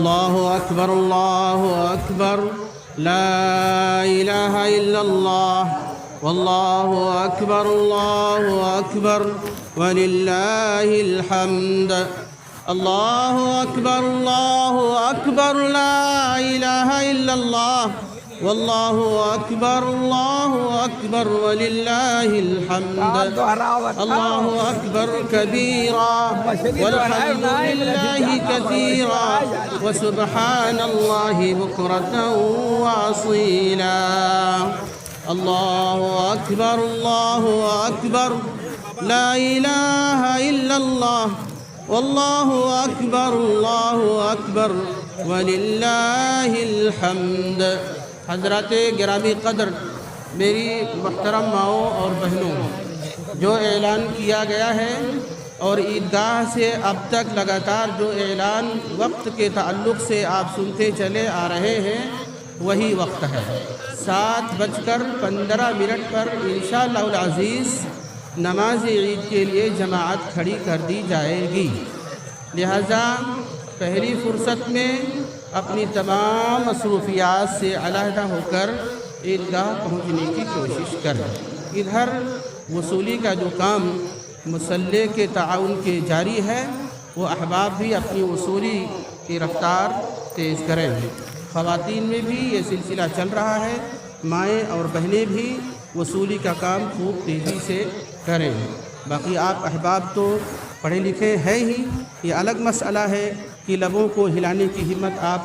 الله أكبر الله أكبر لا إله إلا الله والله أكبر الله أكبر ولله الحمد الله أكبر الله أكبر لا إله إلا الله والله أكبر الله أكبر ولله الحمد الله أكبر كبيرا والحمد لله كثيرا وسبحان الله بكرة وأصيلا الله أكبر الله أكبر لا إله إلا الله والله أكبر الله أكبر ولله الحمد۔ حضرات گرامی قدر، میری محترم ماؤں اور بہنوں، جو اعلان کیا گیا ہے اور عیدگاہ سے اب تک لگاتار جو اعلان وقت کے تعلق سے آپ سنتے چلے آ رہے ہیں وہی وقت ہے۔ 7:15 پر انشاءاللہ العزیز نماز عید کے لیے جماعت کھڑی کر دی جائے گی، لہذا پہلی فرصت میں اپنی تمام مصروفیات سے علیحدہ ہو کر عیدگاہ پہنچنے کی کوشش کریں۔ ادھر وصولی کا جو کام مصلی کے تعاون کے جاری ہے، وہ احباب بھی اپنی وصولی کی رفتار تیز کریں۔ خواتین میں بھی یہ سلسلہ چل رہا ہے، مائیں اور بہنیں بھی وصولی کا کام خوب تیزی سے کریں۔ باقی آپ احباب تو پڑھے لکھے ہیں ہی، یہ الگ مسئلہ ہے کہ لبوں کو ہلانے کی ہمت آپ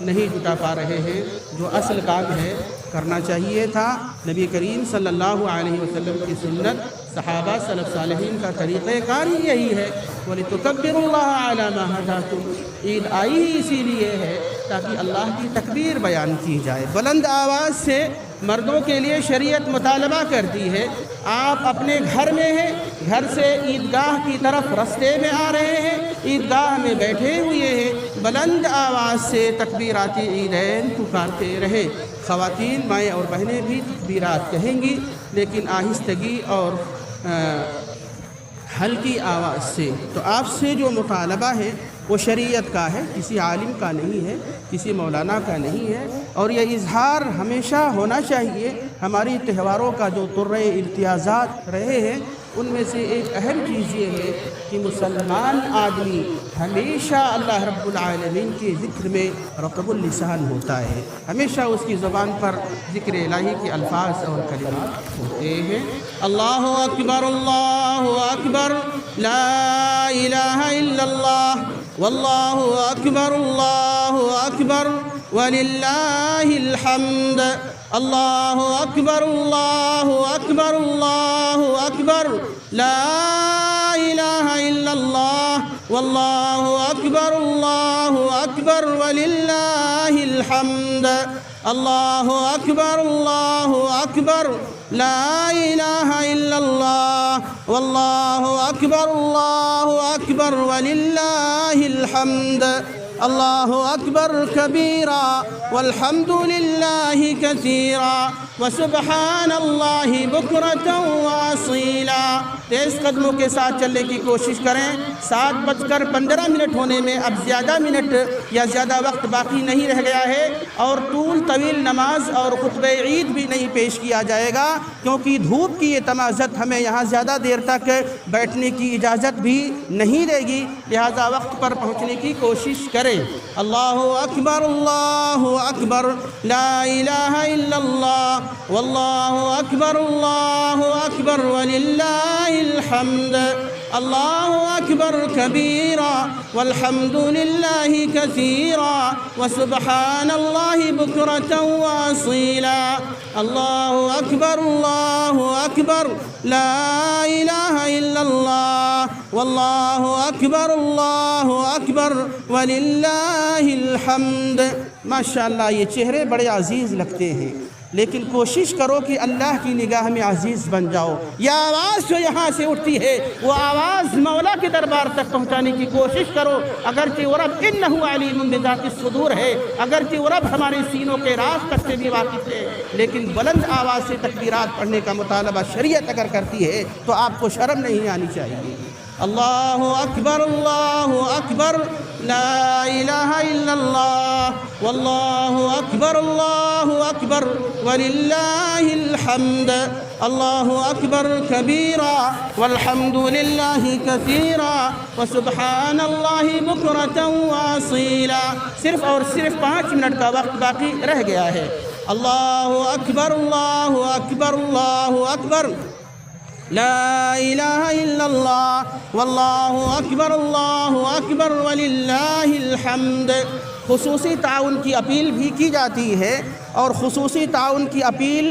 نہیں جٹا پا رہے ہیں۔ جو اصل کام ہے کرنا چاہیے تھا، نبی کریم صلی اللہ علیہ وسلم کی سنت، صحابہ سلف صالحین کا طریقہ کار ہی یہی ہے۔ وَلِتُكَبِّرُوا اللَّهَ عَلَى مَا هَدَاكُمْ، عید آئی ہی اسی لیے ہے تاکہ اللہ کی تکبیر بیان کی جائے۔ بلند آواز سے مردوں کے لیے شریعت مطالبہ کرتی ہے، آپ اپنے گھر میں ہیں، گھر سے عیدگاہ کی طرف رستے میں آ رہے ہیں، عیدگاہ میں بیٹھے ہوئے ہیں، بلند آواز سے تکبیرات عیدین پکارتے رہے۔ خواتین، مائیں اور بہنیں بھی تکبیرات کہیں گی، لیکن آہستگی اور ہلکی آواز سے۔ تو آپ سے جو مطالبہ ہے وہ شریعت کا ہے، کسی عالم کا نہیں ہے، کسی مولانا کا نہیں ہے، اور یہ اظہار ہمیشہ ہونا چاہیے۔ ہماری تہواروں کا جو امتیازات رہے ہیں ان میں سے ایک اہم چیز یہ ہے کہ مسلمان آدمی ہمیشہ اللہ رب العالمین کے ذکر میں رطب اللسان ہوتا ہے، ہمیشہ اس کی زبان پر ذکر الہی کے الفاظ اور کلمات ہوتے ہیں۔ اللہ اکبر اللہ اکبر لا الہ الا اللہ واللہ اکبر اللہ اکبر وللہ الحمد۔ اللہ اکبر اللہ اکبر اللہ اکبر لا الہ الا اللہ واللہ اکبر اللہ اکبر وللہ الحمد۔ اللہ اکبر اللہ اکبر لا الہ الا اللہ واللہ اکبر اللہ اکبر وللہ الحمد۔ اللہ اکبر کبیرا والحمد للہ کثیرا وسبحان اللہ بکرۃ واصیلا۔ تیز قدموں کے ساتھ چلنے کی کوشش کریں۔ 7:15 ہونے میں اب زیادہ منٹ یا زیادہ وقت باقی نہیں رہ گیا ہے، اور طول طویل نماز اور خطبہ عید بھی نہیں پیش کیا جائے گا، کیونکہ دھوپ کی یہ تمازت ہمیں یہاں زیادہ دیر تک بیٹھنے کی اجازت بھی نہیں دے گی، لہذا وقت پر پہنچنے کی کوشش کریں۔ اللہ اکبر اللہ اکبر لا الہ الا اللہ واللہ اکبر اللہ اکبر وللہ الحمد۔ اللہ اکبر کبیرا والحمد للہ کثیرا وسبحان اللہ بکرۃ واصیلا۔ اللہ اکبر لا الہ الا اللہ واللہ اکبر وللہ الحمد۔ ماشاءاللہ یہ چہرے بڑے عزیز لگتے ہیں، لیکن کوشش کرو کہ اللہ کی نگاہ میں عزیز بن جاؤ۔ یہ آواز جو یہاں سے اٹھتی ہے وہ آواز مولا کے دربار تک پہنچانے کی کوشش کرو، اگرچہ وہ رب انہ علیم بذات الصدور ہے، اگرچہ وہ رب ہمارے سینوں کے راز تک سے بھی واقف ہے، لیکن بلند آواز سے تکبیرات پڑھنے کا مطالبہ شریعت اگر کرتی ہے تو آپ کو شرم نہیں آنی چاہیے۔ اللہ اکبر لا الہ الا اللہ واللہ اکبر وللہ الحمد اللہ اکبر کبیرا والحمد للہ کثیرا وسبحان اللہ بکرۃ واصیلا۔ صرف اور صرف 5 منٹ کا وقت باقی رہ گیا ہے۔ اللہ اکبر اللہ اکبر لا الہ الا اللہ واللہ اکبر وللہ الحمد۔ خصوصی تعاون کی اپیل بھی کی جاتی ہے، اور خصوصی تعاون کی اپیل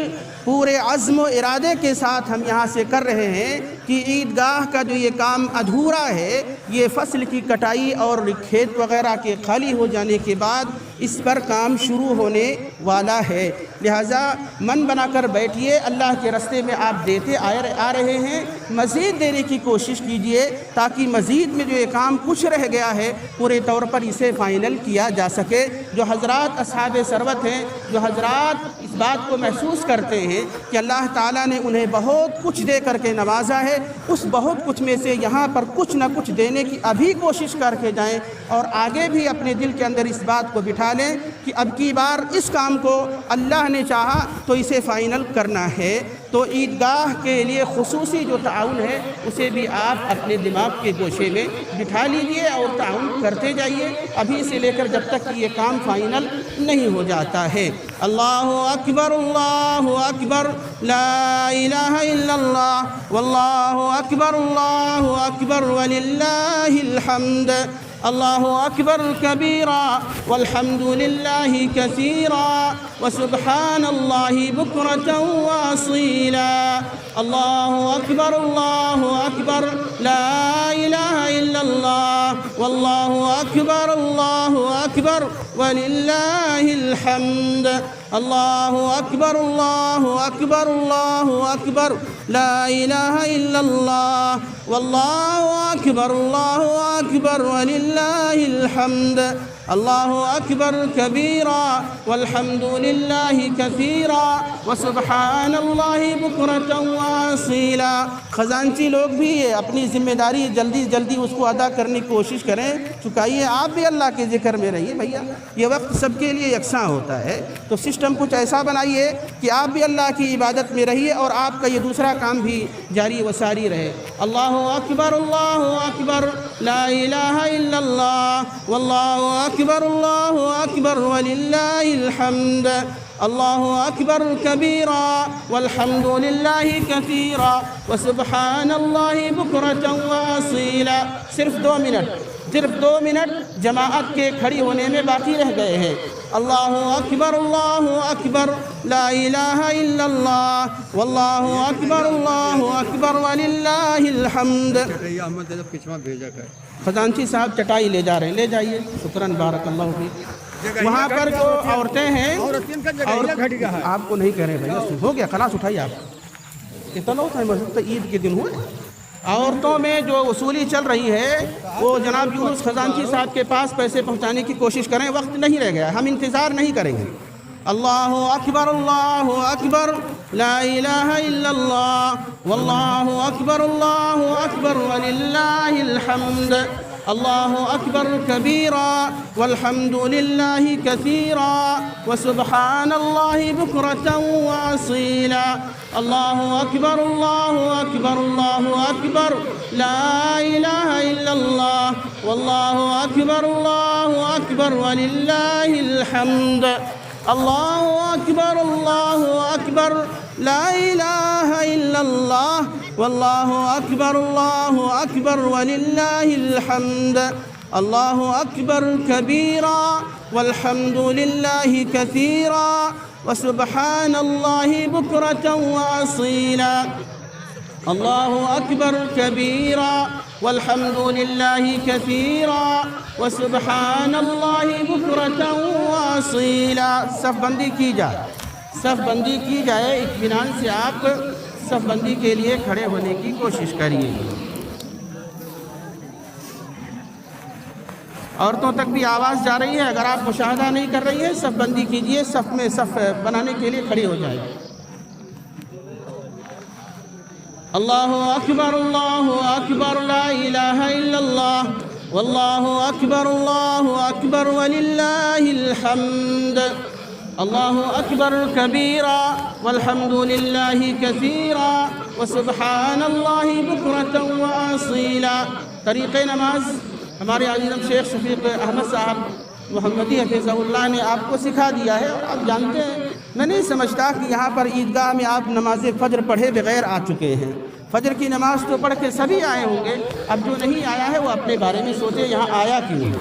پورے عزم و ارادے کے ساتھ ہم یہاں سے کر رہے ہیں کہ عیدگاہ کا جو یہ کام ادھورا ہے، یہ فصل کی کٹائی اور کھیت وغیرہ کے خالی ہو جانے کے بعد اس پر کام شروع ہونے والا ہے۔ لہٰذا من بنا کر بیٹھیے، اللہ کے راستے میں آپ دیتے آ رہے ہیں، مزید دینے کی کوشش کیجئے تاکہ مزید میں جو یہ کام کچھ رہ گیا ہے پورے طور پر اسے فائنل کیا جا سکے۔ جو حضرات اصحاب ثروت ہیں، جو حضرات اس بات کو محسوس کرتے ہیں کہ اللہ تعالیٰ نے انہیں بہت کچھ دے کر کے نوازا ہے، اس بہت کچھ میں سے یہاں پر کچھ نہ کچھ دینے کی ابھی کوشش کر کے جائیں، اور آگے بھی اپنے دل کے اندر اس بات کو بٹھا لیں کہ اب کی بار اس کام کو اللہ نے چاہا تو اسے فائنل کرنا ہے۔ تو عیدگاہ کے لیے خصوصی جو تعاون ہے اسے بھی آپ اپنے دماغ کے گوشے میں بٹھا لیجئے اور تعاون کرتے جائیے، ابھی سے لے کر جب تک کہ یہ کام فائنل نہیں ہو جاتا ہے۔ اللہ اکبر لا الہ الا اللہ واللہ اکبر وللہ الحمد اللہ اکبر کبیرا والحمد للہ کثیرا وسبحان اللہ بکرۃ واصیلا۔ اللہ اکبر لا الہ الا اللہ واللہ اکبر وللہ الحمد اللہ اکبر لا الہ الا اللہ واللہ اکبر وللہ الحمد اللہ اکبر کبیرا والحمد للہ کثیرا وسبحان اللہ بکرۃ واصیلا۔ خزانچی لوگ بھی اپنی ذمہ داری جلدی اس کو ادا کرنے کی کوشش کریں، چکائیے، آپ بھی اللہ کے ذکر میں رہیے بھیا، یہ وقت سب کے لیے یکساں ہوتا ہے، تو سسٹم کچھ ایسا بنائیے کہ آپ بھی اللہ کی عبادت میں رہیے اور آپ کا یہ دوسرا کام بھی جاری و ساری رہے۔ اللہ اکبر لا الہ الا اللہ واللہ اکبر وللہ الحمد اللہ اکبر کبیرا والحمد للہ کثیرا وسبحان اللہ بکرۃ واصیلا۔ صرف 2 منٹ جماعت کے کھڑی ہونے میں باقی رہ گئے ہیں۔ اللہ اکبر لا الہ الا اللہ واللہ اکبر وللہ الحمد۔ خزانچی صاحب چٹائی لے جا رہے ہیں، لے جائیے، شکراً، بارک اللہ فیک۔ وہاں پر جو عورتیں ہیں، آپ کو نہیں کہہ رہے بھائی، ہو گیا، خلاص اٹھائیے آپ، کتنا ہوتا ہے مسجد تو عید کے دن ہوئے۔ عورتوں میں جو وصولی چل رہی ہے وہ جناب یونس خزانچی صاحب کے پاس پیسے پہنچانے کی کوشش کریں، وقت نہیں رہ گیا، ہم انتظار نہیں کریں گے۔ اللہ اکبر لا الہ الا اللہ واللہ اکبر وللہ الحمد اللہ اکبر کبیرا والحمد للہ کثیرا وسبحان اللہ بکرۃ واصیلا۔ اللہ اکبر لا الہ الا اللہ واللہ اکبر وللہ الحمد اللہ اکبر لا الہ الا اللہ واللہ اکبر وللہ الحمد اللہ اکبر کبیرا والحمد للہ کثیرا وسبحان اللہ بکرۃ واصیلا۔ اللہ اکبر کبیرا والحمد للہ کثیرا وسبحان اللہ بکرۃ واصیلا۔ صف بندی کی جائے، اطمینان سے آپ صف بندی کے لیے کھڑے ہونے کی کوشش کریے۔ عورتوں تک بھی آواز جا رہی ہے، اگر آپ مشاہدہ نہیں کر رہی ہیں صف بندی کیجئے، صف بنانے کے لیے کھڑی ہو جائے۔ اللہ اکبر لا الہ الا اللہ والله أكبر الله أكبر ولله الحمد الله أكبر كبيرا والحمد لله كثيرا وسبحان الله بكرة وأصيلا. طریق نماز ہمارے عزیز شیخ شفیق احمد صاحب محمدی حفظہ اللہ نے آپ کو سکھا دیا ہے، اور آپ جانتے ہیں میں نہیں سمجھتا کہ یہاں پر عیدگاہ میں آپ نماز فجر پڑھے بغیر آ چکے ہیں. فجر کی نماز تو پڑھ کے سبھی آئے ہوں گے، اب جو نہیں آیا ہے وہ اپنے بارے میں سوچے یہاں آیا کیوں نہیں.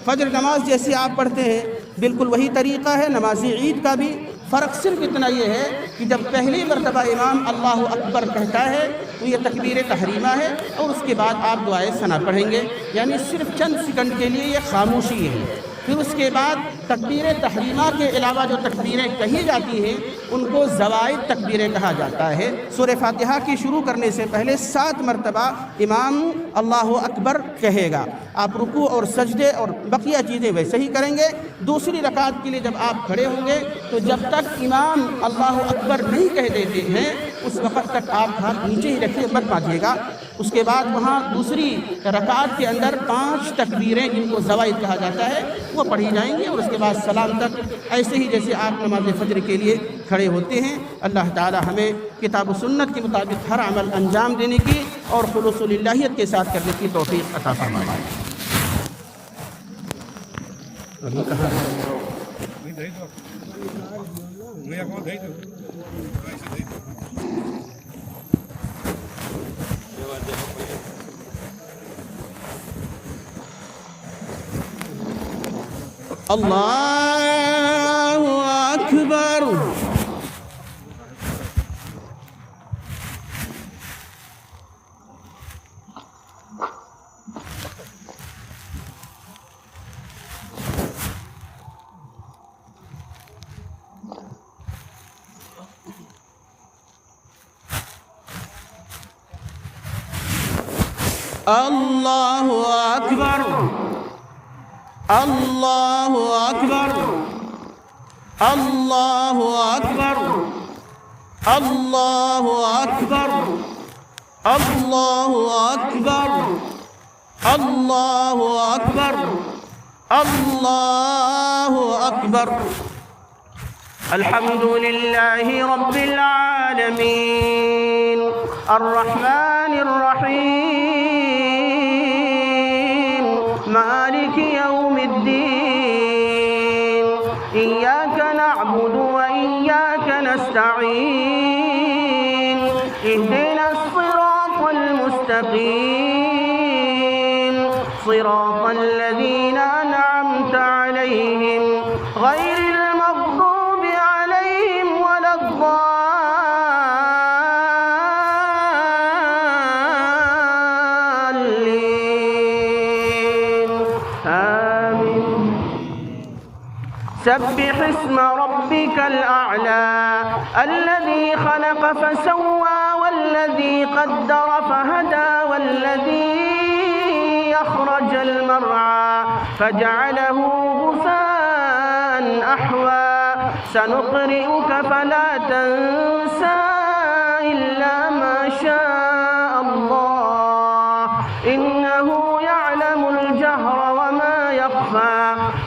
فجر نماز جیسے آپ پڑھتے ہیں بالکل وہی طریقہ ہے نماز عید کا بھی. فرق صرف اتنا یہ ہے کہ جب پہلی مرتبہ امام اللہ اکبر کہتا ہے تو یہ تکبیر تحریمہ ہے، اور اس کے بعد آپ دعائے ثنا پڑھیں گے، یعنی صرف چند سیکنڈ کے لیے یہ خاموشی ہے. پھر اس کے بعد تکبیر تحریمہ کے علاوہ جو تکبیریں کہی جاتی ہیں ان کو زوائد تکبیریں کہا جاتا ہے. سورہ فاتحہ کی شروع کرنے سے پہلے 7 مرتبہ امام اللہ اکبر کہے گا. آپ رکوع اور سجدے اور بقیہ چیزیں ویسے ہی کریں گے. دوسری رکعت کے لیے جب آپ کھڑے ہوں گے تو جب تک امام اللہ اکبر نہیں کہہ دیتے ہیں اس وقت تک آپ ہاتھ نیچے ہی رکھیے، مت باندھیے گا. اس کے بعد وہاں دوسری رکعت کے اندر 5 تکبیریں جن کو زوائد کہا جاتا ہے وہ پڑھی جائیں گی، اور اس کے بعد سلام تک ایسے ہی جیسے آپ نماز فجر کے لیے کھڑے ہوتے ہیں. اللہ تعالی ہمیں کتاب و سنت کے مطابق ہر عمل انجام دینے کی اور خلوص للہیت کے ساتھ کرنے کی توفیق عطا فرمائے. اللہ اکبر. اللہ اکبر. اللہ اکبر. اللہ اکبر. اللہ اکبر. اللہ اکبر. اللہ اکبر. اللہ اکبر. الحمد للہ رب العالمین الرحمن الرحیم مالک یوم الدین ایاک نعبد و ایاک نستعین اہدنا الصراط المستقیم صراط الذین انعمت علیہم غیر المغضوب علیہم ولا الضالین آمین. سبح اسم ربك الأعلى الذي خلق فسوى والذي قدر فهدى والذي أخرج المرعى فجعله غثاء أحوى سنقرئك فلا تنسى إلا ما شاء الله إنه يعلم الجهر وما يخفى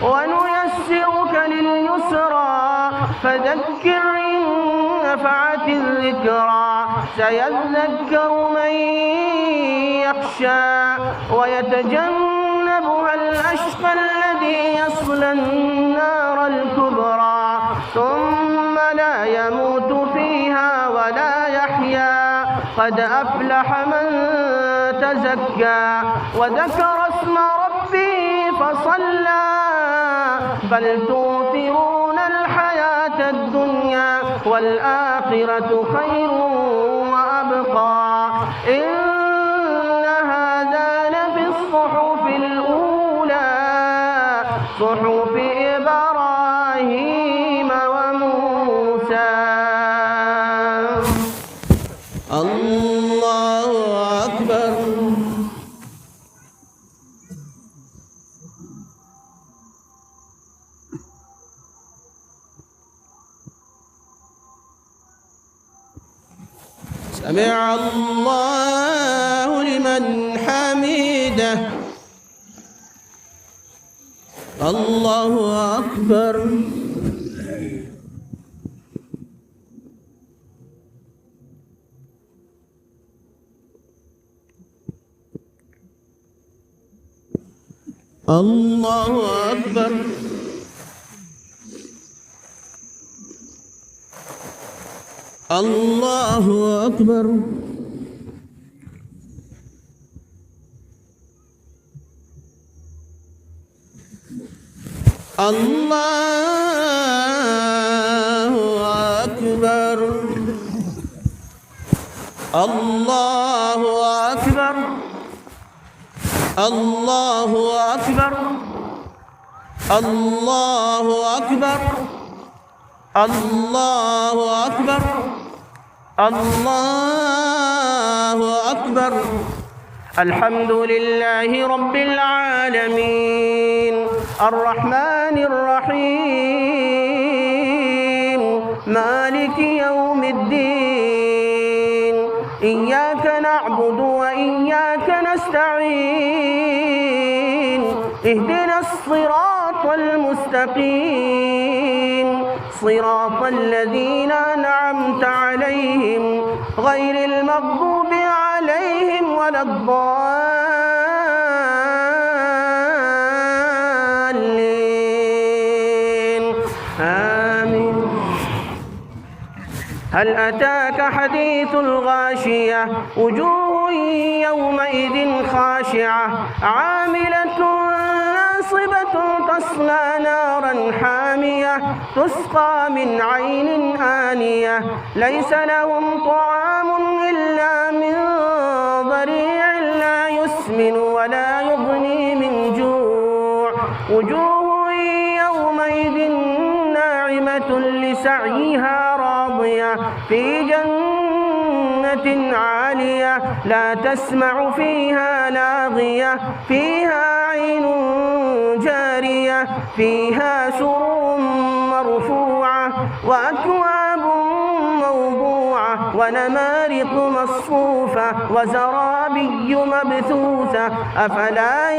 ونيسرك لليسرى فذكر إن نفعت الذكرى سيذكر من يخشى ويتجنبها الأشقى الذي يصلى النار الكبرى ثم لا يموت فيها ولا يحيا قد أفلح من تزكى وذكر اسم ربه فصلى بل تؤثرون الحياة الدنيا والآخرة خير وأبقى إن هذا لفي الصحف الأولى صحف إبراهيم وموسى. الله أكبر. سمع الله لمن حمده الله أكبر. الله أكبر. الله أكبر. الله أكبر. الله أكبر. الله أكبر. الله أكبر. الله أكبر. الله أكبر. الحمد لله رب العالمين الرحمن الرحيم مالك يوم الدين إياك نعبد وإياك نستعين اهدنا الصراط المستقيم صراط الذين أنعمت عليهم غير المغضوب عليهم ولا الضالين آمين. هل أتاك حديث الغاشية وجوه يومئذ خاشعة عاملة ناصبة تصلى نارا حامية تسقى من عين آنية ليس لهم طعام إلا من ضريع لا يسمن ولا يغني من جوع وجوه يومئذ ناعمة لسعيها راضية في جنة عالية لا تسمع فيها لاغية فيها عين جارية فيها سرر مرفوعة وأكواب موضوعة ونمارق مصفوفة وزرابي مبثوثة أفلا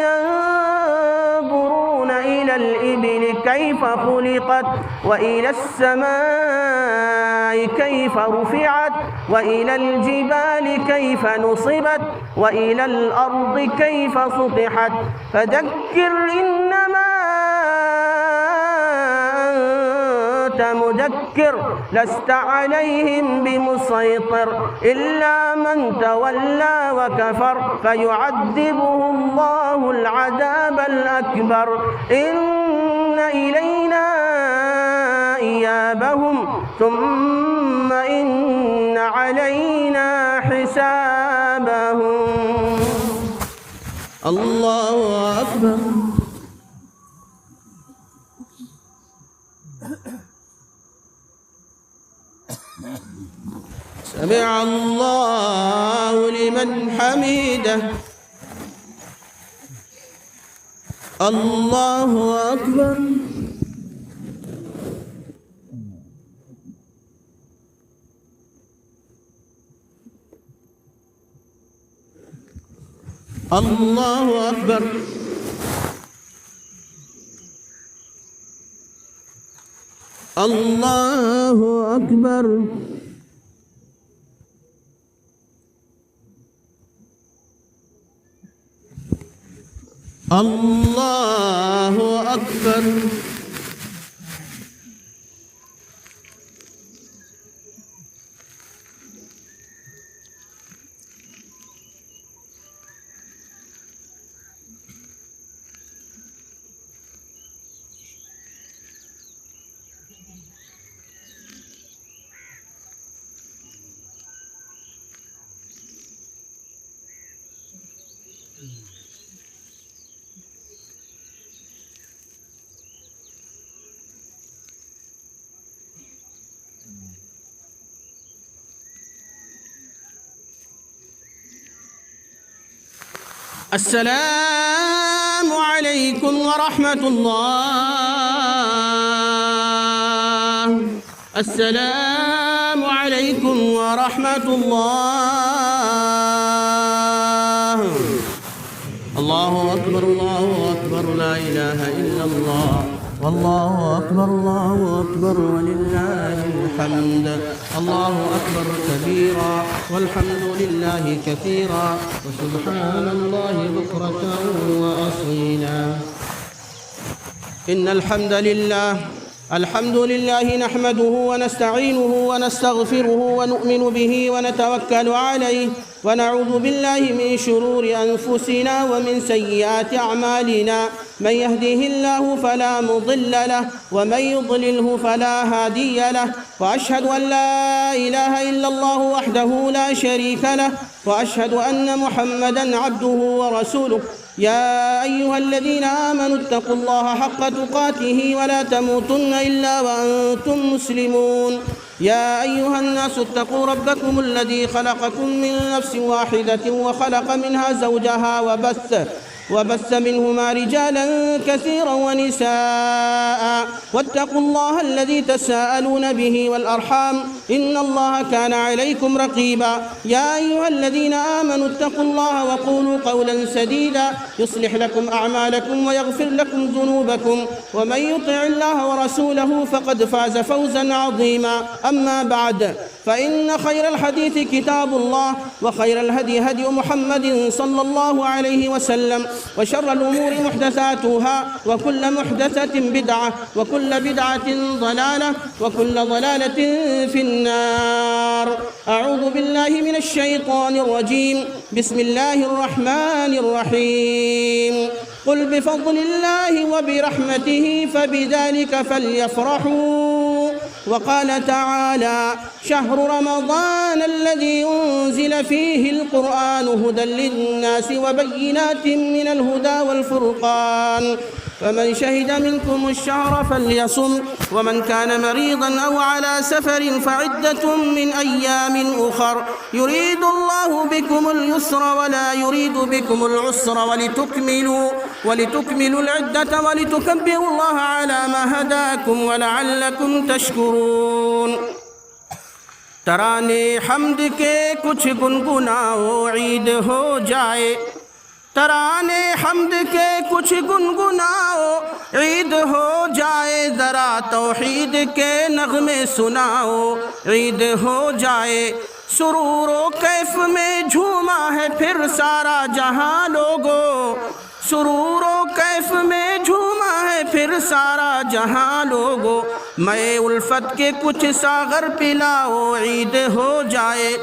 ينظرون إلى الإبل كيف خلقت وإلى السماء كيف رفعت وإلى الجبال كيف نصبت وإلى الأرض كيف سطحت فذكر إنما أنت مذكر لست عليهم بمسيطر إلا من تولى وكفر فيعذبه الله العذاب الأكبر إن إلينا إيابهم ثم إن علينا حسابهم. الله أكبر. سمع الله لمن حمده. الله أكبر. الله أكبر. الله أكبر. الله أكبر. السلام عليكم ورحمة الله. السلام عليكم ورحمة الله. الله أكبر. الله أكبر. لا إله إلا إلا الله والله أكبر ولله الحمد الله أكبر كبيرا والحمد لله كثيرا وسبحان الله بكرة وأصيلا إن الحمد لله نحمده ونستعينه ونستغفره ونؤمن به ونتوكل عليه ونعوذ بالله من شرور أنفسنا ومن سيئات أعمالنا من يهده الله فلا مضل له ومن يضلله فلا هادي له وأشهد أن لا إله إلا الله وحده لا شريك له وأشهد أن محمدًا عبده ورسوله يا أيها الذين آمنوا اتقوا الله حق تقاته ولا تموتن إلا وأنتم مسلمون يا أيها الناس اتقوا ربكم الذي خلقكم من نفس واحدة وخلق منها زوجها وبث منهما رجالا كثيرا ونساء واتقوا الله الذي تساءلون به والأرحام إن الله كان عليكم رقيبا يا أيها الذين آمنوا اتقوا الله وقولوا قولا سديدا يصلح لكم أعمالكم ويغفر لكم ذنوبكم ومن يطع الله ورسوله فقد فاز فوزا عظيما أما بعد فإن خير الحديث كتاب الله وخير الهدي هدي محمد صلى الله عليه وسلم وشر الأمور محدثاتها وكل محدثة بدعة وكل بدعة ضلالة وكل ضلالة في النار أعوذ بالله من الشيطان الرجيم بسم الله الرحمن الرحيم قل بفضل الله وبرحمته فبذلك فليفرحوا وقال تعالى شهر رمضان الذي أنزل فيه القرآن هدى للناس وبينات من الهدى والفرقان فمن شهد منكم الشهر فليصم ومن كان مريضا أو على سفر فعدة من أيام أخر يريد الله بكم اليسر ولا يريد بكم العسر ولتكملوا العدة ولتكبروا الله على ما هداكم ولعلكم تشكرون ترانے حمد کے کچھ گنگناؤ عید ہو جائے ترانے حمد کے کچھ گنگناؤ عید ہو جائے ذرا توحید کے نغمے سناؤ عید ہو جائے سرور و کیف میں جھوما ہے پھر سارا جہاں لوگو سرور و کیف میں جھوما ہے پھر سارا جہاں لوگو میں الفت کے کچھ ساغر پلاؤ عید ہو جائے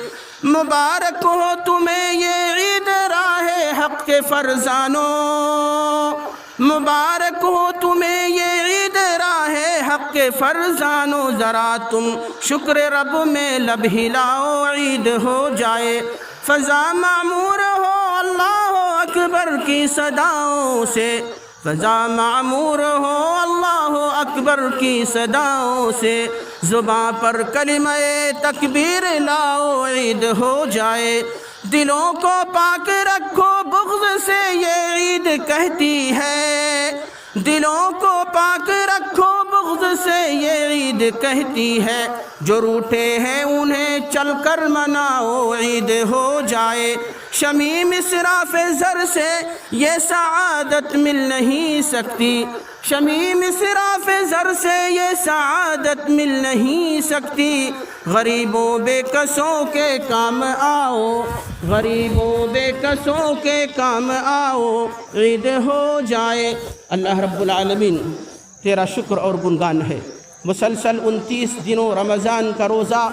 مبارک ہو تمہیں یہ عید راہ حق کے فرزانوں مبارک ہو تمہیں یہ عید راہ حق کے فرزانوں ذرا تم شکر رب میں لب ہلاؤ عید ہو جائے فضا معمور ہو اللہ اکبر کی صداؤں سے فضا معمور ہو اللہ اکبر کی صداؤں سے زباں پر کلمہ تکبیر لاؤ عید ہو جائے دلوں کو پاک رکھو بغض سے یہ عید کہتی ہے دلوں کو پاک رکھو بغض سے یہ عید کہتی ہے جو روٹھے ہیں انہیں چل کر مناؤ عید ہو جائے شمیم اسراف زر سے یہ سعادت مل نہیں سکتی شمیم اسراف زر سے یہ سعادت مل نہیں سکتی غریبوں بے کسوں کے کام آؤ غریبوں بے کسوں کے کام آؤ عید ہو جائے اللہ رب العالمین تیرا شکر اور گنگان ہے مسلسل 29 دنوں رمضان کا روزہ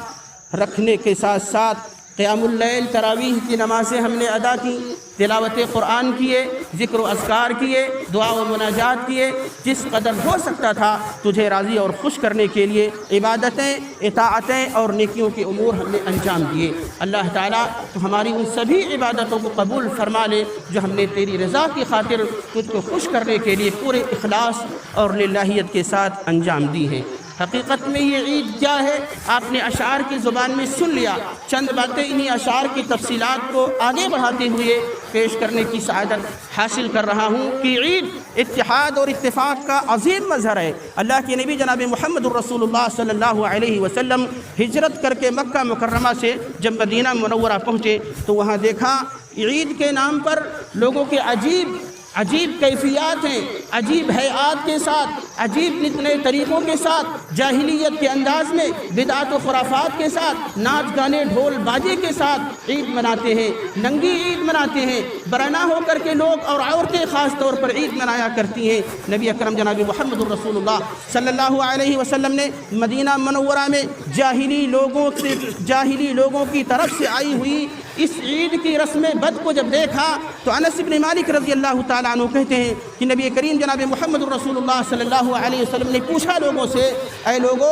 رکھنے کے ساتھ ساتھ قیام اللیل تراویح کی نمازیں ہم نے ادا کی تلاوت قرآن کیے ذکر و اذکار کیے دعا و مناجات کیے جس قدر ہو سکتا تھا تجھے راضی اور خوش کرنے کے لیے عبادتیں اطاعتیں اور نیکیوں کے امور ہم نے انجام دیے اللہ تعالیٰ تو ہماری ان سبھی عبادتوں کو قبول فرما لے جو ہم نے تیری رضا کی خاطر تجھ کو خوش کرنے کے لیے پورے اخلاص اور للہیت کے ساتھ انجام دی ہے حقیقت میں یہ عید کیا ہے آپ نے اشعار کی زبان میں سن لیا چند باتیں انہی اشعار کی تفصیلات کو آگے بڑھاتے ہوئے پیش کرنے کی سعادت حاصل کر رہا ہوں کہ عید اتحاد اور اتفاق کا عظیم مظہر ہے اللہ کے نبی جناب محمد الرسول اللہ صلی اللہ علیہ وسلم ہجرت کر کے مکہ مکرمہ سے جب مدینہ منورہ پہنچے تو وہاں دیکھا عید کے نام پر لوگوں کے عجیب عجیب کیفیات ہیں، عجیب ہیئات کے ساتھ، عجیب نئے طریقوں کے ساتھ، جاہلیت کے انداز میں، بدعت و خرافات کے ساتھ، ناچ گانے ڈھول باجے کے ساتھ عید مناتے ہیں، ننگی عید مناتے ہیں، برہنہ ہو کر کے لوگ اور عورتیں خاص طور پر عید منایا کرتی ہیں۔ نبی اکرم جناب محمد الرسول اللہ صلی اللہ علیہ وسلم نے مدینہ منورہ میں جاہلی لوگوں کی طرف سے آئی ہوئی اس عید کی رسم بد کو جب دیکھا تو انس بن مالک رضی اللہ تعالیٰ عنہ کہتے ہیں کہ نبی کریم جناب محمد الرسول اللہ صلی اللہ علیہ وسلم نے پوچھا لوگوں سے، اے لوگو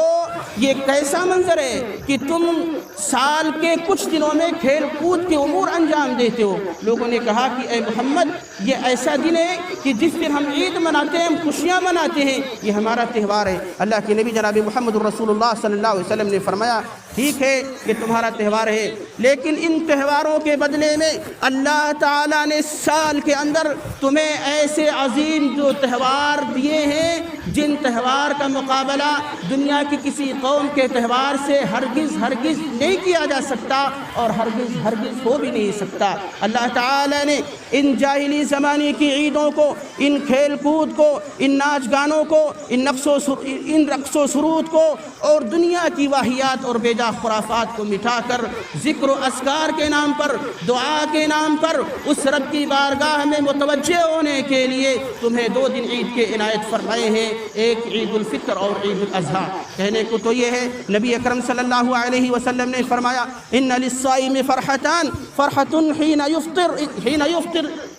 یہ کیسا منظر ہے کہ تم سال کے کچھ دنوں میں کھیل کود کے امور انجام دیتے ہو؟ لوگوں نے کہا کہ اے محمد یہ ایسا دن ہے کہ جس دن ہم عید مناتے ہیں، ہم خوشیاں مناتے ہیں، یہ ہمارا تہوار ہے۔ اللہ کے نبی جناب محمد الرسول اللہ صلی اللہ علیہ وسلم نے فرمایا ٹھیک ہے یہ تمہارا تہوار ہے، لیکن ان تہواروں کے بدلے میں اللہ تعالیٰ نے سال کے اندر تمہیں ایسے عظیم جو تہوار دیے ہیں جن تہوار کا مقابلہ دنیا کی کسی قوم کے تہوار سے ہرگز نہیں کیا جا سکتا اور ہرگز ہو بھی نہیں سکتا۔ اللہ تعالیٰ نے ان جاہلی زمانے کی عیدوں کو، ان کھیل کود کو، ان ناچ گانوں کو، ان رقص و سرود کو اور دنیا کی واہیات اور بیجا خرافات کو مٹا کر ذکر و اذکار کے نام پر، دعا کے نام پر اس رب کی بارگاہ میں متوجہ ہونے کے لیے تمہیں 2 دن عید کے عنایت فرمائے ہیں، ایک عید الفطر اور عید الاضحیٰ۔ کہنے کو تو یہ ہے، نبی اکرم صلی اللہ علیہ وسلم نے فرمایا ان للصائم فرحتان، فرحۃ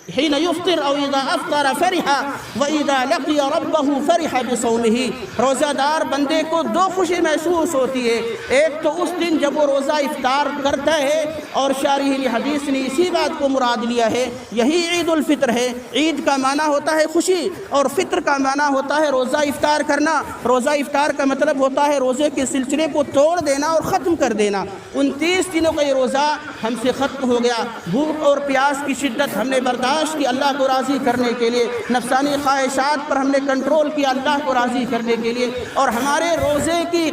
حين يفطر او اذا افطر فرح واذا لقي ربه فرح بصومه۔ روزہ دار بندے کو 2 خوشی محسوس ہوتی ہے، ایک تو اس دن جب وہ روزہ افطار کرتا ہے اور شارح حدیث نے اسی بات کو مراد لیا ہے، یہی عید الفطر ہے۔ عید کا معنی ہوتا ہے خوشی اور فطر کا معنی ہوتا ہے روزہ افطار کرنا۔ روزہ افطار کا مطلب ہوتا ہے روزے کے سلسلے کو توڑ دینا اور ختم کر دینا۔ 29 دنوں کا یہ روزہ ہم سے ختم ہو گیا، بھوک اور پیاس کی شدت ہم نے برداشت کی اللہ کو راضی کرنے کے لیے، نفسانی خواہشات پر ہم نے کنٹرول کیا اللہ کو راضی کرنے کے لیے، اور ہمارے روزے کی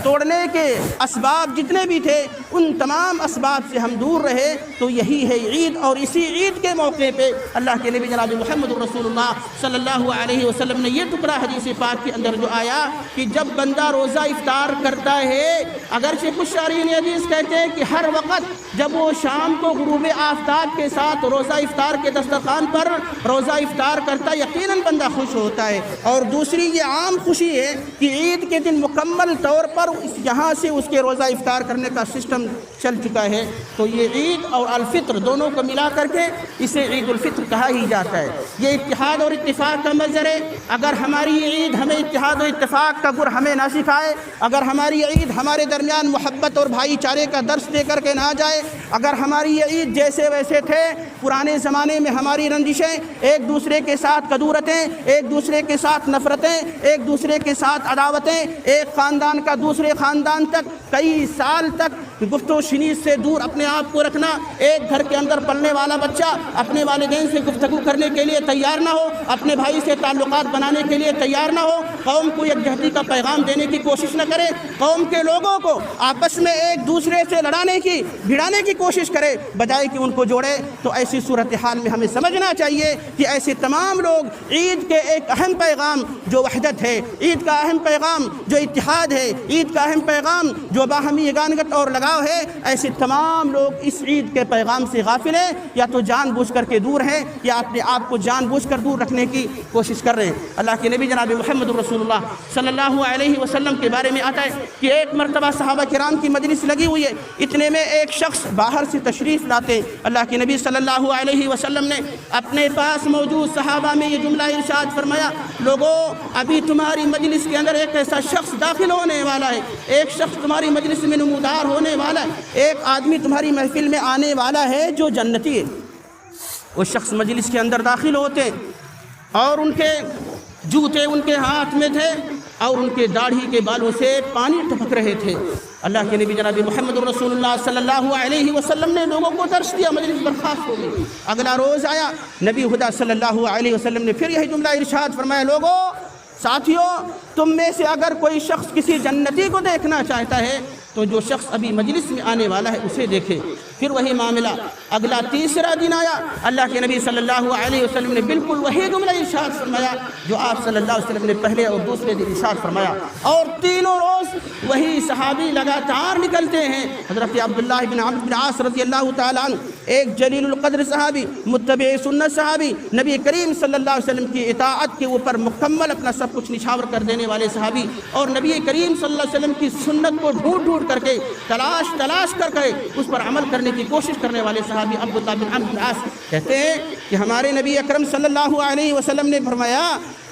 توڑنے کے اسباب جتنے بھی تھے ان تمام اسباب سے ہم دور رہے، تو یہی ہے عید۔ اور اسی عید کے موقع پہ اللہ کے نبی جناب محمد رسول اللہ صلی اللہ علیہ وسلم نے یہ ٹکڑا حدیث پاک کے اندر جو آیا کہ جب بندہ روزہ افطار کرتا ہے، اگرچہ کچھ شارحین حدیث کہتے ہیں کہ ہر وقت جب وہ شام کو غروب آفتاب کے ساتھ روزہ افطار کے دسترخوان پر روزہ افطار کرتا یقیناً بندہ خوش ہوتا ہے، اور دوسری یہ عام خوشی ہے کہ عید کے دن مکمل طور پر یہاں سے اس کے روزہ افطار کرنے کا سسٹم چل چکا ہے، تو یہ عید اور الفطر دونوں کو ملا کر کے اسے عید الفطر کہا ہی جاتا ہے۔ یہ اتحاد اور اتفاق کا منظر ہے۔ اگر ہماری عید ہمیں اتحاد و اتفاق کا گر ہمیں نہ سکھائے، اگر ہماری عید ہمارے درمیان محبت اور بھائی چارے کا درس دے کر کے نہ جائے، اگر ہماری یہ عید جیسے ویسے تھے پرانے زمانے میں ہماری رنجشیں، ایک دوسرے کے ساتھ کدورتیں، ایک دوسرے کے ساتھ نفرتیں، ایک دوسرے کے ساتھ عداوتیں، ایک خاندان کا دوسرے خاندان تک کئی سال تک گفت و شنید سے دور اپنے آپ کو رکھنا، ایک گھر کے اندر پلنے والا بچہ اپنے والدین سے گفتگو کرنے کے لیے تیار نہ ہو، اپنے بھائی سے تعلقات بنانے کے لیے تیار نہ ہو، قوم کو یکجہتی کا پیغام دینے کی کوشش نہ کرے، قوم کے لوگوں کو آپس میں ایک دوسرے سے لڑانے کی بھڑانے کی کوشش کرے بجائے کہ ان کو جوڑے، تو ایسی صورتحال میں ہمیں سمجھنا چاہیے کہ ایسے تمام لوگ عید کے ایک اہم پیغام جو وحدت ہے، عید کا اہم پیغام جو اتحاد ہے، عید کا اہم پیغام جو باہمی یگانگت اور لگاؤ ہے، ایسے تمام لوگ اس عید کے پیغام سے غافل ہیں، یا تو جان بوجھ کر کے دور ہیں یا اپنے آپ کو جان بوجھ کر دور رکھنے کی کوشش کر رہے ہیں۔ اللہ کے نبی جناب محمد رسول اللہ صلی اللہ علیہ وسلم کے بارے میں آتا ہے کہ ایک مرتبہ صحابہ کرام کی مجلس لگی ہوئی ہے، اتنے میں ایک شخص باہر سے تشریف لاتے، اللہ کے نبی صلی اللہ علیہ وسلم نے اپنے پاس موجود صحابہ میں یہ جملہ ارشاد فرمایا، لوگوں ابھی تمہاری مجلس کے اندر ایک ایسا شخص داخل ہونے والا ہے، ایک شخص تمہاری مجلس میں نمودار ہونے والا ہے، ایک آدمی تمہاری محفل میں آنے والا ہے جو جنتی ہے۔ وہ شخص مجلس کے اندر داخل ہوتے اور ان کے جوتے ان کے ہاتھ میں تھے اور ان کے داڑھی کے بالوں سے پانی ٹپک رہے تھے۔ اللہ کے نبی جناب محمد رسول اللہ صلی اللہ علیہ وسلم نے لوگوں کو درس دیا، مجلس برخاست ہو گئی۔ اگلا روز آیا، نبی خدا صلی اللہ علیہ وسلم نے پھر یہی جملہ ارشاد فرمایا، لوگوں ساتھیوں تم میں سے اگر کوئی شخص کسی جنتی کو دیکھنا چاہتا ہے تو جو شخص ابھی مجلس میں آنے والا ہے اسے دیکھے۔ پھر وہی معاملہ اگلا تیسرا دن آیا، اللہ کے نبی صلی اللہ علیہ وسلم نے بالکل وہی جملہ ارشاد فرمایا جو آپ صلی اللہ علیہ وسلم نے پہلے اور دوسرے دن ارشاد فرمایا، اور تینوں روز وہی صحابی لگاتار نکلتے ہیں۔ حضرت عبداللہ بن عمرو بن عاص رضی اللہ تعالیٰ عنہ، ایک جلیل القدر صحابی، متبع سنت صحابی، نبی کریم صلی اللہ علیہ وسلم کی اطاعت کے اوپر مکمل اپنا سب کچھ نچھاور کر دینے والے صحابی، اور نبی کریم صلی اللہ علیہ وسلم کی سنت کو ڈھونڈ کر کے تلاش کر کے اس پر عمل کرنے کی کوشش کرنے والے صحابی عبداللہ بن عمرو بن عاص کہتے ہیں کہ ہمارے نبی اکرم صلی اللہ علیہ وسلم نے فرمایا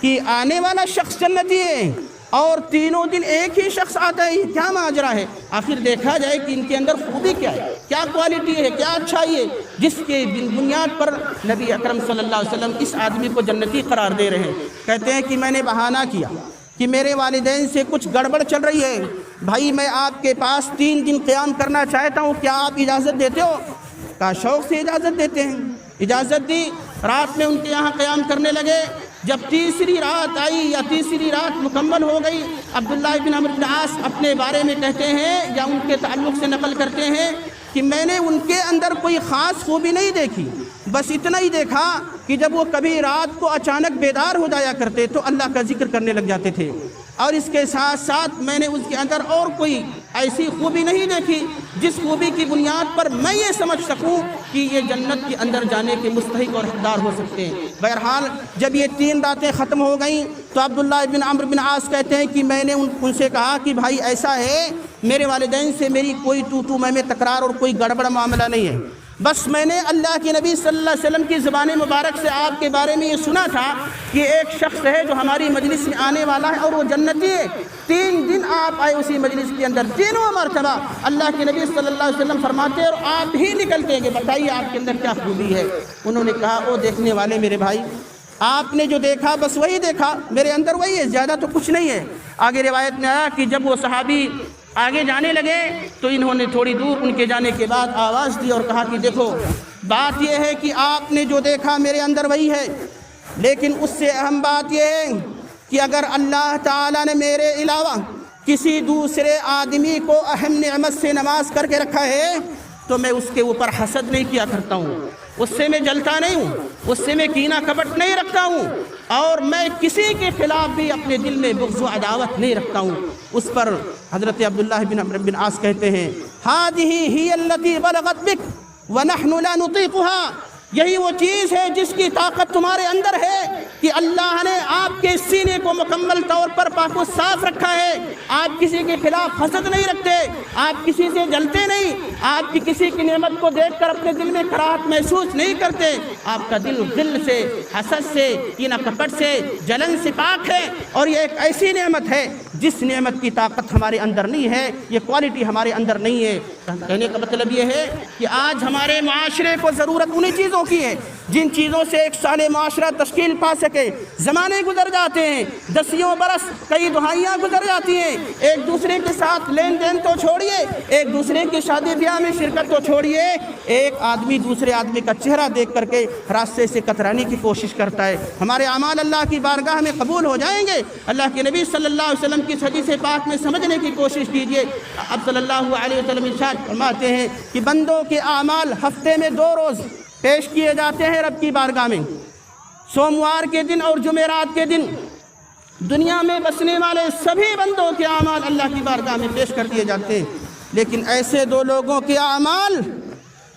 کہ آنے والا شخص جنتی ہے، اور تینوں دن ایک ہی شخص آتا ہے، کیا ماجرا ہے؟ آخر دیکھا جائے کہ ان کے اندر خوبی کیا ہے، کیا کوالٹی ہے، کیا اچھائی ہے، جس کے بنیاد پر نبی اکرم صلی اللہ علیہ وسلم اس آدمی کو جنتی قرار دے رہے ہیں۔ کہتے ہیں کہ میں نے بہانہ کیا کہ میرے والدین سے کچھ گڑبڑ چل رہی ہے، بھائی میں آپ کے پاس 3 دن قیام کرنا چاہتا ہوں، کیا آپ اجازت دیتے ہو؟ کہا شوق سے اجازت دیتے ہیں۔ اجازت دی، رات میں ان کے یہاں قیام کرنے لگے۔ جب تیسری رات آئی یا تیسری رات مکمل ہو گئی، عبداللہ بن عمرو بن عاص اپنے بارے میں کہتے ہیں یا ان کے تعلق سے نقل کرتے ہیں کہ میں نے ان کے اندر کوئی خاص خوبی نہیں دیکھی، بس اتنا ہی دیکھا کہ جب وہ کبھی رات کو اچانک بیدار ہو جایا کرتے تو اللہ کا ذکر کرنے لگ جاتے تھے، اور اس کے ساتھ ساتھ میں نے اس کے اندر اور کوئی ایسی خوبی نہیں دیکھی جس خوبی کی بنیاد پر میں یہ سمجھ سکوں کہ یہ جنت کے اندر جانے کے مستحق اور حقدار ہو سکتے ہیں۔ بہرحال جب یہ 3 راتیں ختم ہو گئیں تو عبداللہ بن عمرو بن عاص کہتے ہیں کہ میں نے ان سے کہا کہ بھائی ایسا ہے، میرے والدین سے میری کوئی تو میں تکرار اور کوئی گڑبڑ معاملہ نہیں ہے، بس میں نے اللہ کے نبی صلی اللہ علیہ وسلم کی زبان مبارک سے آپ کے بارے میں یہ سنا تھا کہ ایک شخص ہے جو ہماری مجلس میں آنے والا ہے اور وہ جنتی ہے۔ 3 دن آپ آئے اسی مجلس کے اندر، تینوں مرتبہ اللہ کے نبی صلی اللہ علیہ وسلم فرماتے اور آپ ہی نکلتے ہیں کہ بتائیے آپ کے اندر کیا خوبی ہے۔ انہوں نے کہا او دیکھنے والے میرے بھائی، آپ نے جو دیکھا بس وہی دیکھا، میرے اندر وہی ہے، زیادہ تو کچھ نہیں ہے۔ آگے روایت میں آیا کہ جب وہ صحابی آگے جانے لگے تو انہوں نے تھوڑی دور ان کے جانے کے بعد آواز دی اور کہا کہ دیکھو بات یہ ہے کہ آپ نے جو دیکھا میرے اندر وہی ہے، لیکن اس سے اہم بات یہ ہے کہ اگر اللہ تعالیٰ نے میرے علاوہ کسی دوسرے آدمی کو اہم نعمت سے نواز کر کے رکھا ہے تو میں اس کے اوپر حسد نہیں کیا کرتا ہوں، اس سے میں جلتا نہیں ہوں، اس سے میں کینہ کپٹ نہیں رکھتا ہوں، اور میں کسی کے خلاف بھی اپنے دل میں بغض و عداوت نہیں رکھتا ہوں۔ اس پر حضرت عبداللہ بن عمرو بن عاص کہتے ہیں هذه هي التي بلغت بك ونحن لا نطيقها، یہی وہ چیز ہے جس کی طاقت تمہارے اندر ہے کہ اللہ نے آپ کے سینے کو مکمل طور پر پاک و صاف رکھا ہے، آپ کسی کے خلاف حسد نہیں رکھتے، آپ کسی سے جلتے نہیں، آپ کی کسی کی نعمت کو دیکھ کر اپنے دل میں کراہت محسوس نہیں کرتے، آپ کا دل غل سے، حسد سے، کینہ کپٹ سے، جلن سے پاک ہے، اور یہ ایک ایسی نعمت ہے جس نعمت کی طاقت ہمارے اندر نہیں ہے، یہ کوالٹی ہمارے اندر نہیں ہے۔ کہنے کا مطلب یہ ہے کہ آج ہمارے معاشرے کو ضرورت انہی چیزوں کی ہے جن چیزوں سے ایک صالح معاشرہ تشکیل پا سکے۔ زمانے گزر جاتے ہیں، 10 برس، کئی دہائیاں گزر جاتی ہیں، ایک دوسرے کے ساتھ لین دین تو چھوڑیے، ایک دوسرے کی شادی بیاہ میں شرکت تو چھوڑیے، ایک آدمی دوسرے آدمی کا چہرہ دیکھ کر کے راستے سے کترانے کی کوشش کرتا ہے۔ ہمارے اعمال اللہ کی بارگاہ میں قبول ہو جائیں گے؟ اللہ کے نبی صلی اللہ علیہ وسلم کی حدیث پاک میں سمجھنے کی کوشش کیجیے۔ اب صلی اللہ علیہ وسلم ارشاد فرماتے ہیں کہ بندوں کے اعمال ہفتے میں 2 روز پیش کیے جاتے ہیں رب کی بارگاہ میں، سوموار کے دن اور جمعرات کے دن۔ دنیا میں بسنے والے سبھی بندوں کے اعمال اللہ کی بارگاہ میں پیش کر دیے جاتے ہیں، لیکن ایسے 2 لوگوں کے اعمال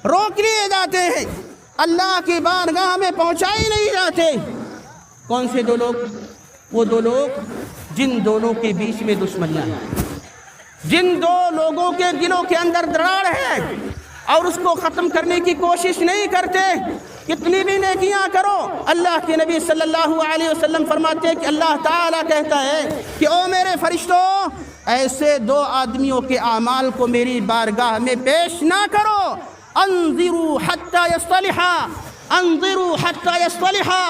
روک لیے جاتے ہیں، اللہ کی بارگاہ میں پہنچائے نہیں جاتے۔ کون سے 2 لوگ؟ وہ 2 لوگ جن دونوں کے بیچ میں دشمنیاں ہیں، جن 2 لوگوں کے دلوں کے اندر دراڑ ہے اور اس کو ختم کرنے کی کوشش نہیں کرتے، کتنی بھی نیکیاں کرو۔ اللہ کے نبی صلی اللہ علیہ وسلم فرماتے ہیں کہ اللہ تعالیٰ کہتا ہے کہ او میرے فرشتوں، ایسے 2 آدمیوں کے اعمال کو میری بارگاہ میں پیش نہ کرو، انظروا حتی یصطلحا، انظروا حتی یصطلحا،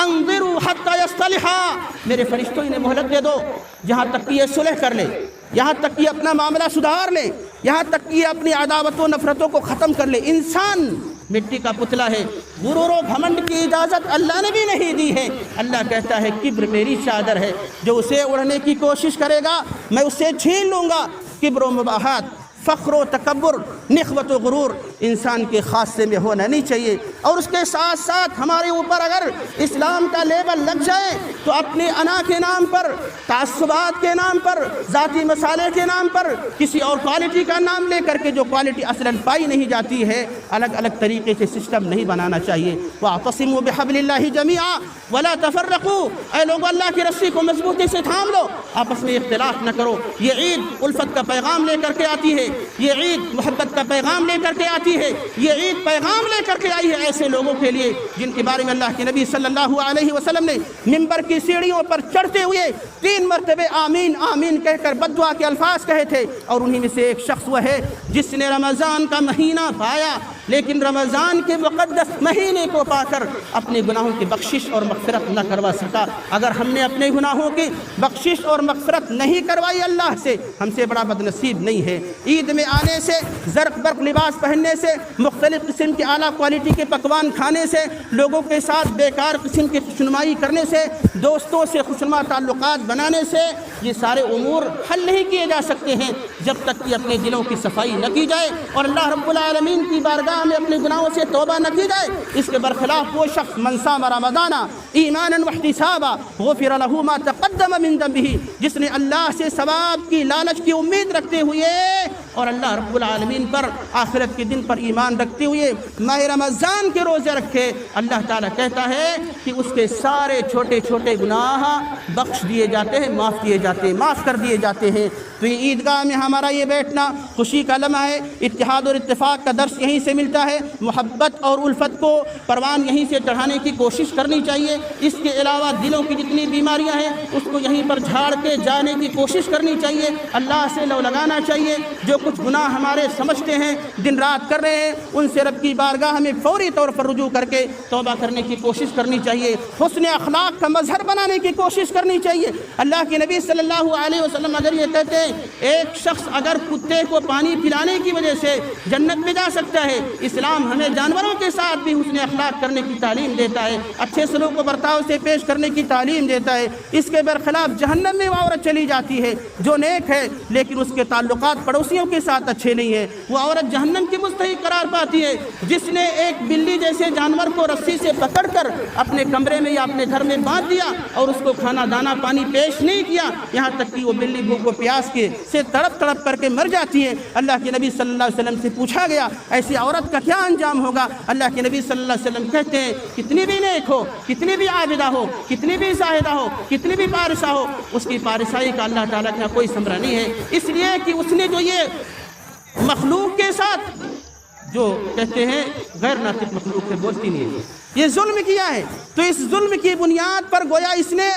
انظروا حتی یصطلحا، میرے فرشتوں انہیں مہلت دے دو جہاں تک کہ یہ صلح کر لے، یہاں تک کہ اپنا معاملہ سدھار لے، یہاں تک کہ اپنی عداوت و نفرتوں کو ختم کر لے۔ انسان مٹی کا پتلا ہے، غرور و گھمنڈ کی اجازت اللہ نے بھی نہیں دی ہے۔ اللہ کہتا ہے کبر میری چادر ہے، جو اسے اڑنے کی کوشش کرے گا میں اسے چھین لوں گا۔ کبر و مباحات، فخر و تکبر، نخوت و غرور انسان کے خاصے میں ہونا نہیں چاہیے۔ اور اس کے ساتھ ساتھ ہمارے اوپر اگر اسلام کا لیبل لگ جائے تو اپنے انا کے نام پر، تعصبات کے نام پر، ذاتی مسالے کے نام پر کسی اور کوالٹی کا نام لے کر کے جو کوالٹی اصلاً پائی نہیں جاتی ہے، الگ الگ طریقے سے سسٹم نہیں بنانا چاہیے۔ وَاعْتَصِمُوا بِحَبْلِ اللَّهِ جَمِيعًا وَلَا تَفَرَّقُوا، اے لوگوں اللہ کی رسی کو مضبوطی سے تھام لو، آپس میں اختلاف نہ کرو۔ یہ عید الفت کا پیغام لے کر کے آتی ہے، یہ عید محبت کا پیغام لے کر کے آتی ہے، یہ عید پیغام لے کر کے آئی ہے ایسے لوگوں کے لیے جن کے بارے میں اللہ کے نبی صلی اللہ علیہ وسلم نے منبر کی سیڑھیوں پر چڑھتے ہوئے 3 مرتبہ آمین آمین کہہ کر بد دعا کے الفاظ کہے تھے، اور انہی میں سے ایک شخص وہ ہے جس نے رمضان کا مہینہ پایا لیکن رمضان کے مقدس مہینے کو پا کر اپنے گناہوں کی بخشش اور مغفرت نہ کروا سکا۔ اگر ہم نے اپنے گناہوں کی بخشش اور مغفرت نہیں کروائی اللہ سے، ہم سے بڑا بد نصیب نہیں ہے۔ عید میں آنے سے، زرق برق لباس پہننے سے، مختلف قسم کے اعلیٰ کوالٹی کے پکوان کھانے سے، لوگوں کے ساتھ بیکار قسم کی خوشنمائی کرنے سے، دوستوں سے خوشنما تعلقات بنانے سے، یہ سارے امور حل نہیں کیے جا سکتے ہیں جب تک کہ اپنے دلوں کی صفائی نہ کی جائے اور اللہ رب العالمین کی بارگاہ میں اپنے گناہوں سے توبہ نہ کی جائے۔ اس کے برخلاف وہ شخص من صام رمضان ایمانا واحتسابا غفر له ما تقدم من ذنبه، جس نے اللہ سے ثواب کی لالچ کی امید رکھتے ہوئے اور اللہ رب العالمین پر آخرت کے دن پر ایمان رکھتے ہوئے ماہ رمضان کے روزے رکھے، اللہ تعالیٰ کہتا ہے کہ اس کے سارے چھوٹے چھوٹے گناہ بخش دیے جاتے ہیں، معاف کیے جاتے ہیں، معاف کر دیے جاتے ہیں۔ تو یہ عیدگاہ میں ہمارا یہ بیٹھنا خوشی کا لمحہ ہے، اتحاد اور اتفاق کا درس یہیں سے ملتا ہے، محبت اور الفت کو پروان یہیں سے چڑھانے کی کوشش کرنی چاہیے۔ اس کے علاوہ دلوں کی جتنی بیماریاں ہیں اس کو یہیں پر جھاڑ کے جانے کی کوشش کرنی چاہیے، اللہ سے لو لگانا چاہیے۔ جو کچھ گناہ ہمارے سمجھتے ہیں دن رات کر رہے ہیں، ان سے رب کی بارگاہ ہمیں فوری طور پر رجوع کر کے توبہ کرنے کی کوشش کرنی چاہیے، حسن اخلاق کا مظہر بنانے کی کوشش کرنی چاہیے۔ اللہ کے نبی صلی اللہ علیہ وسلم اگر یہ کہتے ہیں ایک شخص اگر کتے کو پانی پلانے کی وجہ سے جنت میں جا سکتا ہے، اسلام ہمیں جانوروں کے ساتھ بھی حسن اخلاق کرنے کی تعلیم دیتا ہے، اچھے سلوک و برتاؤ سے پیش کرنے کی تعلیم دیتا ہے۔ اس کے برخلاف جہنم میں وہ عورت چلی جاتی ہے جو نیک ہے لیکن اس کے تعلقات پڑوسیوں کے ساتھ اچھے نہیں ہیں، وہ عورت جہنم کی مستحق قرار پاتی ہے۔ جس نے ایک بلی جیسے جانور کو رسی سے پکڑ کر اپنے کمرے میں یا اپنے گھر میں باندھ دیا اور اس کو کھانا دانا پانی پیش نہیں کیا، یہاں تک کہ وہ بلی بھوک و پیاس کے سے تڑپ تڑپ کر کے مر جاتی ہے۔ اللہ کے نبی صلی اللہ علیہ وسلم سے پوچھا گیا ایسی عورت کا کیا انجام ہوگا؟ اللہ کے نبی صلی اللہ علیہ وسلم کہتے ہیں کتنی بھی نیک ہو، کتنی بھی عابدہ ہو، کتنی بھی زاہدہ ہو، کتنی بھی پارسہ ہو، اس کی پارسائی کا اللہ تعالیٰ کا کوئی ثمرہ نہیں ہے، اس لیے کہ اس نے جو یہ مخلوق کے ساتھ جو کہتے ہیں غیر ناطق مخلوق سے بولتی نہیں ہے، یہ ظلم کیا ہے۔ تو اس ظلم کی بنیاد پر گویا اس نے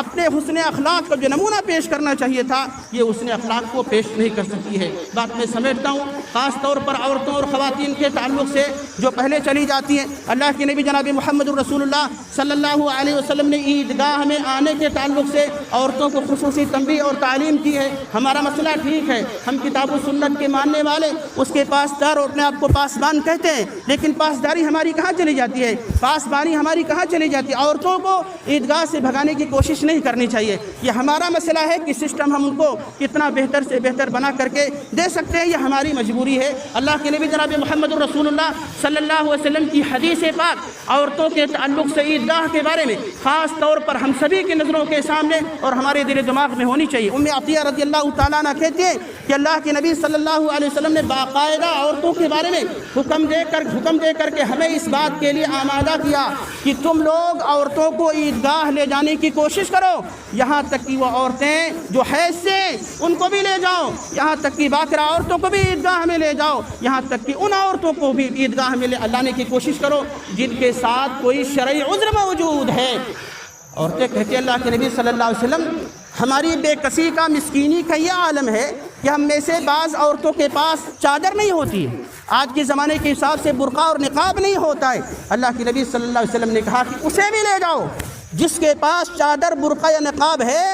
اپنے حسن اخلاق کا جو نمونہ پیش کرنا چاہیے تھا یہ حسن اخلاق کو پیش نہیں کر سکتی ہے۔ بات میں سمیٹتا ہوں، خاص طور پر عورتوں اور خواتین کے تعلق سے جو پہلے چلی جاتی ہیں، اللہ کے نبی جناب محمد الرسول اللہ صلی اللہ علیہ وسلم نے عیدگاہ میں آنے کے تعلق سے عورتوں کو خصوصی تنبیہ اور تعلیم کی ہے۔ ہمارا مسئلہ ٹھیک ہے، ہم کتاب و سنت کے ماننے والے اس کے پاسدار اور اپنے آپ کو پاسبان کہتے ہیں، لیکن پاسداری ہماری کہاں چلی جاتی ہے، پاسبانی ہماری کہاں چلی جاتی ہے؟ عورتوں کو عیدگاہ سے بھگانے کی کوشش نہیں کرنی چاہیے۔ یہ ہمارا مسئلہ ہے کہ سسٹم ہم ان کو کتنا بہتر سے بہتر بنا کر کے دے سکتے ہیں، یہ ہماری مجبوری ہے۔ اللہ کے نبی جناب محمد الرسول اللہ صلی اللہ علیہ وسلم کی حدیث پاک عورتوں کے تعلق سے عیدگاہ کے بارے میں خاص طور پر ہم سبھی کی نظروں کے سامنے اور ہمارے دل و دماغ میں ہونی چاہیے۔ ام عطیہ رضی اللہ تعالیٰ عنہ کہتی ہیں کہ اللہ کے نبی صلی اللہ علیہ وسلم نے باقاعدہ عورتوں کے بارے میں حکم دے کر کے ہمیں اس بات کے لیے آمادہ کیا کہ تم لوگ عورتوں کو عیدگاہ لے جانے کی کوشش کرو، یہاں تک کہ وہ عورتیں جو حیض سے ان کو بھی لے جاؤ، یہاں تک کہ باکرہ عورتوں کو بھی عیدگاہ میں لے جاؤ، یہاں تک کہ ان عورتوں کو بھی عیدگاہ میں لانے کی کوشش کرو جن کے ساتھ کوئی شرعی عذر موجود ہے۔ عورتیں کہتی ہیں اللہ کے نبی صلی اللہ علیہ وسلم ہماری بے کسی کا مسکینی کا یہ عالم ہے کہ ہم میں سے بعض عورتوں کے پاس چادر نہیں ہوتی ہے، آج کے زمانے کے حساب سے برقع اور نقاب نہیں ہوتا ہے۔ اللہ کے نبی صلی اللہ علیہ وسلم نے کہا کہ اسے بھی لے جاؤ، جس کے پاس چادر برقع یا نقاب ہے،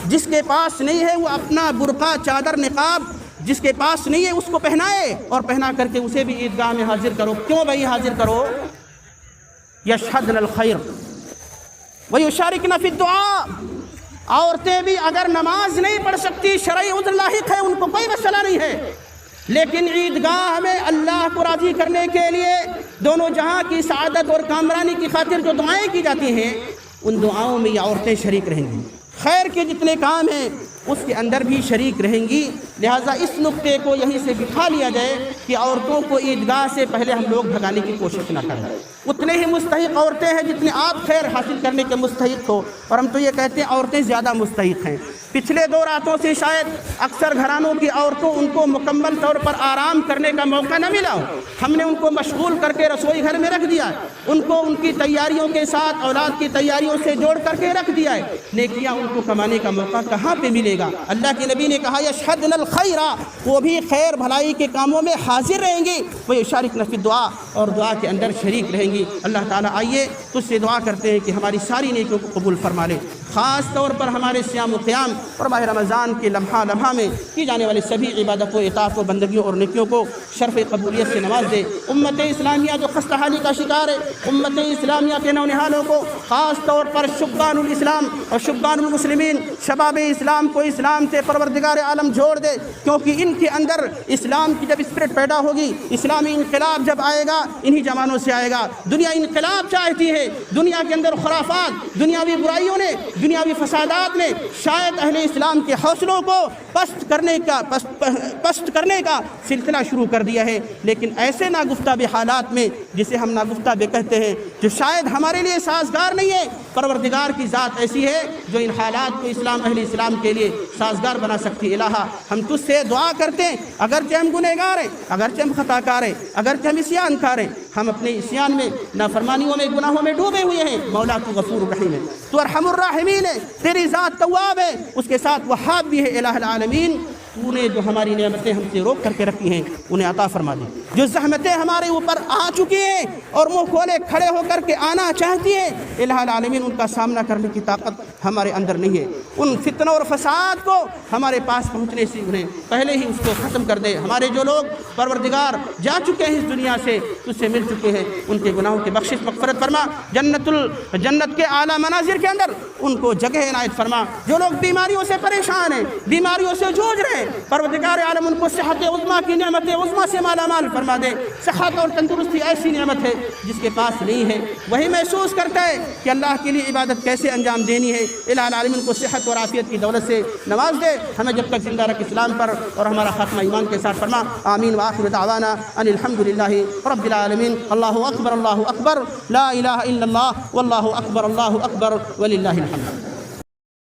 جس کے پاس نہیں ہے وہ اپنا برقع چادر نقاب جس کے پاس نہیں ہے اس کو پہنائے اور پہنا کر کے اسے بھی عیدگاہ میں حاضر کرو۔ کیوں بھائی حاضر کرو؟ یشہدن الخیر ویشارکن فی الدعاء، عورتیں بھی اگر نماز نہیں پڑھ سکتی، شرعی عذر لاحق ہے، ان کو کوئی مسئلہ نہیں نہیں ہے، لیکن عیدگاہ میں اللہ کو راضی کرنے کے لیے دونوں جہاں کی سعادت اور کامرانی کی خاطر جو دعائیں کی جاتی ہیں ان دعاؤں میں یہ عورتیں شریک رہیں گی، خیر کے جتنے کام ہیں اس کے اندر بھی شریک رہیں گی۔ لہٰذا اس نقطے کو یہیں سے بٹھا لیا جائے کہ عورتوں کو عیدگاہ سے پہلے ہم لوگ بھگانے کی کوشش نہ کریں۔ اتنے ہی مستحق عورتیں ہیں جتنے آپ خیر حاصل کرنے کے مستحق ہو، اور ہم تو یہ کہتے ہیں عورتیں زیادہ مستحق ہیں۔ پچھلے 2 راتوں سے شاید اکثر گھرانوں کی عورتوں ان کو مکمل طور پر آرام کرنے کا موقع نہ ملا ہو، ہم نے ان کو مشغول کر کے رسوئی گھر میں رکھ دیا، ان کو ان کی تیاریوں کے ساتھ اولاد کی تیاریوں سے جوڑ کر کے رکھ دیا ہے، نیکیاں ان کو کمانے کا موقع کہاں پہ ملے گا؟ اللہ کے نبی نے کہا یشہدن الخیر، وہ بھی خیر بھلائی کے کاموں میں حاضر رہیں گی، وہ یشارکن فی الدعاء، اور دعا کے اندر شریک رہیں گی۔ اللہ تعالیٰ آئیے تجھ سے دعا کرتے ہیں کہ ہماری ساری نیکیوں کو قبول فرما لے، خاص طور پر ہمارے صیام و قیام اور ماہ رمضان کے لمحہ لمحہ میں کی جانے والی سبھی عبادت و اطاعت و بندگیوں اور نیکیوں کو شرف قبولیت سے نواز دے۔ امت اسلامیہ جو خستہ حالی کا شکار ہے، امت اسلامیہ کے نونہالوں کو خاص طور پر شبان الاسلام اور شبان المسلمین، شباب اسلام کو اسلام سے پروردگار عالم جوڑ دے، کیونکہ ان کے اندر اسلام کی جب اسپرٹ پیدا ہوگی، اسلامی انقلاب جب آئے گا انہی زمانوں سے آئے گا۔ دنیا انقلاب چاہتی ہے، دنیا کے اندر خرافات، دنیاوی برائیوں نے، دنیاوی فسادات نے شاید اہل اسلام کے حوصلوں کو پست کرنے کا سلسلہ شروع کر دیا ہے، لیکن ایسے ناگفتہ بے حالات میں، جسے ہم ناگفتہ بے کہتے ہیں، جو شاید ہمارے لیے سازگار نہیں ہے، پروردگار کی ذات ایسی ہے جو ان حالات کو اسلام اہل اسلام کے لیے سازگار بنا سکتی۔ الہا ہم تجھ سے دعا کرتے ہیں، اگرچہ ہم گنہگار ہیں، اگرچہ ہم خطا کار ہیں، اگرچہ ہم عصیان کار ہیں، ہم اپنے عصیان میں، نافرمانیوں میں، گناہوں میں ڈوبے ہوئے ہیں، مولا تو غفور الرحیم ہے، تو ارحم الراحمین ہے، تیری ذات تواب ہے، اس کے ساتھ وہاب بھی ہے۔ الہ العالمین، تو نے جو ہماری نعمتیں ہم سے روک کر کے رکھی ہیں انہیں عطا فرما دے، جو زحمتیں ہمارے اوپر آ چکی ہیں اور منہ کھولے کھڑے ہو کر کے آنا چاہتی ہیں، الہ العالمین ان کا سامنا کرنے کی طاقت ہمارے اندر نہیں ہے، ان فتنوں اور فساد کو ہمارے پاس پہنچنے سے انہیں پہلے ہی اس کو ختم کر دے۔ ہمارے جو لوگ پروردگار جا چکے ہیں اس دنیا سے، تجھ سے مل چکے ہیں، ان کے گناہوں کی بخشش مغفرت فرما، جنت کے اعلیٰ مناظر کے اندر ان کو جگہ عنایت فرما۔ جو لوگ بیماریوں سے پریشان ہیں، بیماریوں سے جوجھ رہے ہیں، پروردگار عالم ان کو صحت عظمیٰ کی نعمت عظمیٰ سے مالا مال فرما دے۔ صحت اور تندرستی ایسی نعمت ہے جس کے پاس نہیں ہے، وہی محسوس کرتا ہے کہ اللہ کے لیے عبادت کیسے انجام دینی ہے۔ الہ العالمین کو صحت اور عافیت کی دولت سے نواز دے، ہمیں جب تک زندہ رکھ اسلام پر اور ہمارا خاتمہ ایمان کے ساتھ فرما۔ آمین وآخر دعوانا ان الحمد للہ رب العالمین۔ اللہ اکبر، اللہ اکبر، لا الہ الا اللہ، واللہ اکبر، اللہ اکبر، وللہ الحمد۔